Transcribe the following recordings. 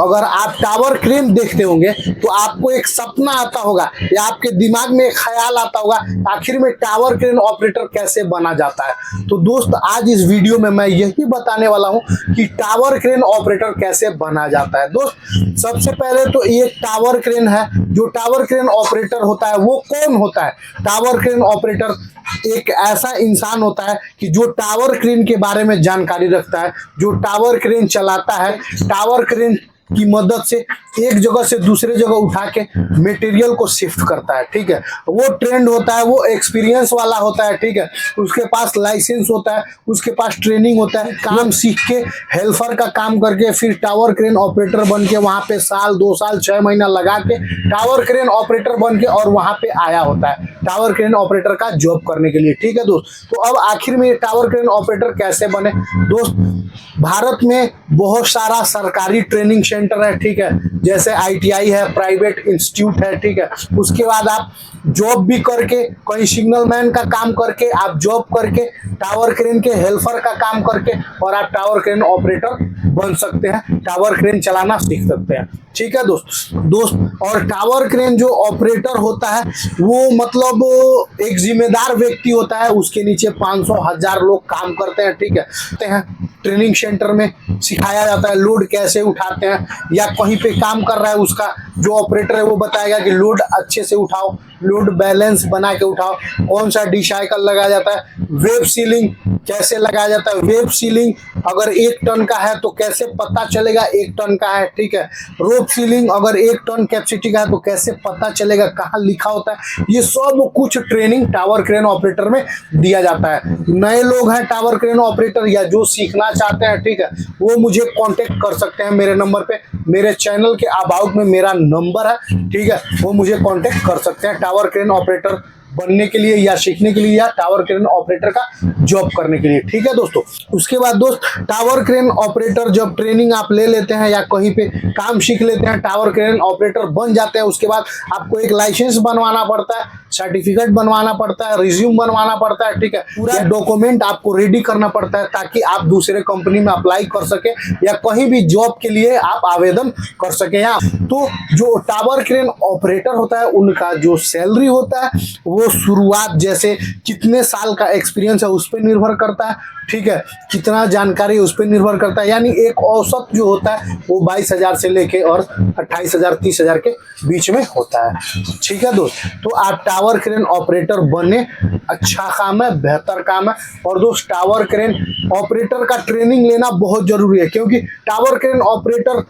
अगर आप tower crane देखते होंगे तो आपको एक सपना आता होगा या आपके दिमाग में एक ख्याल आता होगा आखिर में टावर क्रेन ऑपरेटर कैसे बना जाता है। तो दोस्त आज इस वीडियो में मैं यही बताने वाला हूं कि टावर क्रेन ऑपरेटर कैसे बना जाता है। दोस्त सबसे पहले तो ये टावर क्रेन है, जो टावर क्रेन ऑपरेटर होता है वो कौन होता है? टावर क्रेन ऑपरेटर एक ऐसा इंसान होता है कि जो टावर क्रेन के बारे में जानकारी रखता है, जो टावर क्रेन चलाता है, टावर क्रेन की मदद से एक जगह से दूसरे जगह उठा के मटेरियल को शिफ्ट करता है। ठीक है, वो ट्रेंड होता है, वो एक्सपीरियंस वाला होता है। ठीक है, उसके पास लाइसेंस होता है, उसके पास ट्रेनिंग होता है, काम सीख के हेल्पर का काम करके फिर टावर क्रेन ऑपरेटर बन के वहां पे साल 2 साल 6 महीना लगा के टावर क्रेन ऑपरेटर बन के और वहां पे आया होता है टावर क्रेन ऑपरेटर का जॉब करने के लिए। ठीक है दोस्त, तो अब आखिर में टावर क्रेन ऑपरेटर कैसे बने? दोस्त भारत में बहुत सारा सरकारी ट्रेनिंग सेंटर है। ठीक है, जैसे ITI है, प्राइवेट इंस्टीट्यूट है। ठीक है, उसके बाद आप जॉब भी करके कहीं सिग्नल मैन का काम करके आप जॉब करके टावर क्रेन के हेल्पर का काम करके और आप टावर क्रेन ऑपरेटर बन सकते हैं, टावर क्रेन चलाना सीख सकते हैं। ठीक है दोस्त और टावर क्रेन जो ऑपरेटर होता है वो मतलब एक जिम्मेदार व्यक्ति होता है, उसके नीचे 500-1000 लोग काम करते हैं। ठीक है, ट्रेनिंग सेंटर में सिखाया जाता है लोड कैसे उठाते हैं, या कहीं पे काम कर रहा है उसका जो ऑपरेटर है वो बताएगा कि लोड अच्छे से उठाओ, लोड बैलेंस बना के उठाओ, कौन सा डिसाइकल लगाया जाता है, वेब सीलिंग कैसे लगाया जाता है, वेब सीलिंग अगर 1 टन का है तो कैसे पता चलेगा 1 टन का है। ठीक है, रोप सीलिंग अगर 1 टन कैपेसिटी का है तो कैसे पता चलेगा, कहाँ लिखा होता है, ये सब कुछ ट्रेनिंग टावर क्रेन ऑपरेटर में दिया जाता है। नए लोग हैं टावर क्रेन ऑपरेटर या जो सीखना चाहते हैं, ठीक है, वो मुझे कांटेक्ट कर सकते हैं मेरे नंबर पे, मेरे चैनल के अबाउट में मेरा नंबर है। ठीक है, वो मुझे कांटेक्ट कर सकते हैं टावर क्रेन ऑपरेटर बनने के लिए या सीखने के लिए या टावर क्रेन ऑपरेटर का जॉब करने के लिए। ठीक है दोस्तों, उसके बाद दोस्त टावर क्रेन ऑपरेटर जब ट्रेनिंग आप ले लेते हैं या कहीं पे काम सीख लेते हैं, टावर क्रेन ऑपरेटर बन जाते हैं, उसके बाद आपको एक लाइसेंस बनवाना पड़ता है, सर्टिफिकेट बनवाना पड़ता है, रिज्यूम बनवाना पड़ता है। ठीक है, पूरा डॉक्यूमेंट आपको रेडी करना पड़ता है ताकि आप दूसरे कंपनी में अप्लाई कर सके या कहीं भी जॉब के लिए आप आवेदन कर सके। तो जो टावर क्रेन ऑपरेटर होता है उनका जो सैलरी होता है वो शुरुआत जैसे कितने साल का एक्सपीरियंस है उस पर निर्भर करता है। ठीक है, कितना जानकारी उस पर निर्भर करता है, यानी एक औसत जो होता है वो 22,000 से लेके और 28,000 30,000 के बीच में होता है। ठीक है दोस्त, तो आप टावर क्रेन ऑपरेटर बने, अच्छा काम है, बेहतर काम है। और दोस्त टावर क्रेन ऑपरेटर का ट्रेनिंग लेना बहुत जरूरी है, क्योंकि टावर क्रेन ऑपरेटर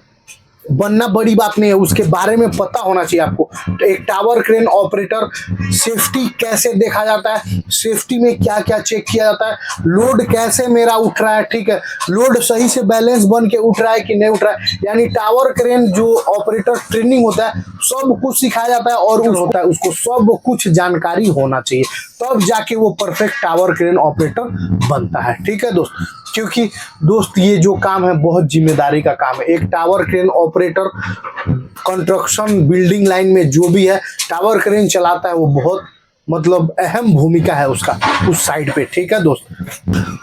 बनना बड़ी बात नहीं है, उसके बारे में पता होना चाहिए आपको। तो एक टावर क्रेन ऑपरेटर सेफ्टी कैसे देखा जाता है, सेफ्टी में क्या क्या चेक किया जाता है, लोड कैसे मेरा उठ रहा है, ठीक है, लोड सही से बैलेंस बन के उठ रहा है कि नहीं उठ रहा है, यानी टावर क्रेन जो ऑपरेटर ट्रेनिंग होता है सब कुछ सिखाया जाता है और होता है उसको सब कुछ जानकारी होना चाहिए, तब जाके वो परफेक्ट टावर क्रेन ऑपरेटर बनता है। ठीक है दोस्त, क्योंकि दोस्त ये जो काम है बहुत जिम्मेदारी का काम है। एक tower crane operator construction building line में जो भी है टावर क्रेन चलाता है वो बहुत मतलब अहम भूमिका है उसका उस साइड पे। ठीक है दोस्त,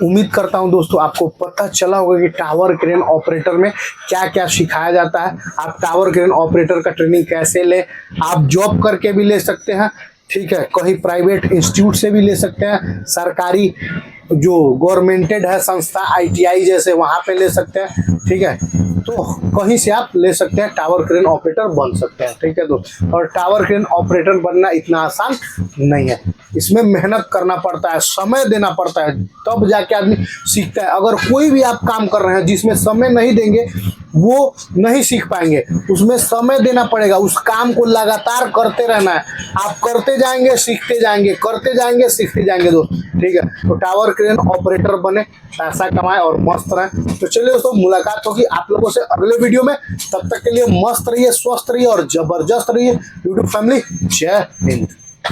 उम्मीद करता हूं दोस्तों आपको पता चला होगा कि टावर क्रेन ऑपरेटर में क्या क्या सिखाया जाता है, आप टावर क्रेन ऑपरेटर का ट्रेनिंग कैसे ले, आप जॉब करके भी ले सकते हैं। ठीक है, कहीं प्राइवेट इंस्टीट्यूट से भी ले सकते हैं, सरकारी जो गवर्नमेंटेड है संस्था ITI जैसे वहां पे ले सकते हैं। ठीक है, तो कहीं से आप ले सकते हैं, टावर क्रेन ऑपरेटर बन सकते हैं। ठीक है दोस्त, और टावर क्रेन ऑपरेटर बनना इतना आसान नहीं है, इसमें मेहनत करना पड़ता है, समय देना पड़ता है, तब जाके आदमी सीखता है। अगर कोई भी आप काम कर रहे हैं जिसमें समय नहीं देंगे वो नहीं सीख पाएंगे, उसमें समय देना पड़ेगा, उस काम को लगातार करते रहना है, आप करते जाएंगे सीखते जाएंगे, करते जाएंगे सीखते जाएंगे दोस्त। ठीक है, तो टावर क्रेन ऑपरेटर बने, पैसा कमाए और मस्त रहे। तो चलिए दोस्तों, मुलाकात होगी आप लोगों से अगले वीडियो में, तब तक के लिए मस्त रहिए, स्वस्थ रहिए और जबरदस्त रहिए। यूट्यूब फैमिली, जय हिंद।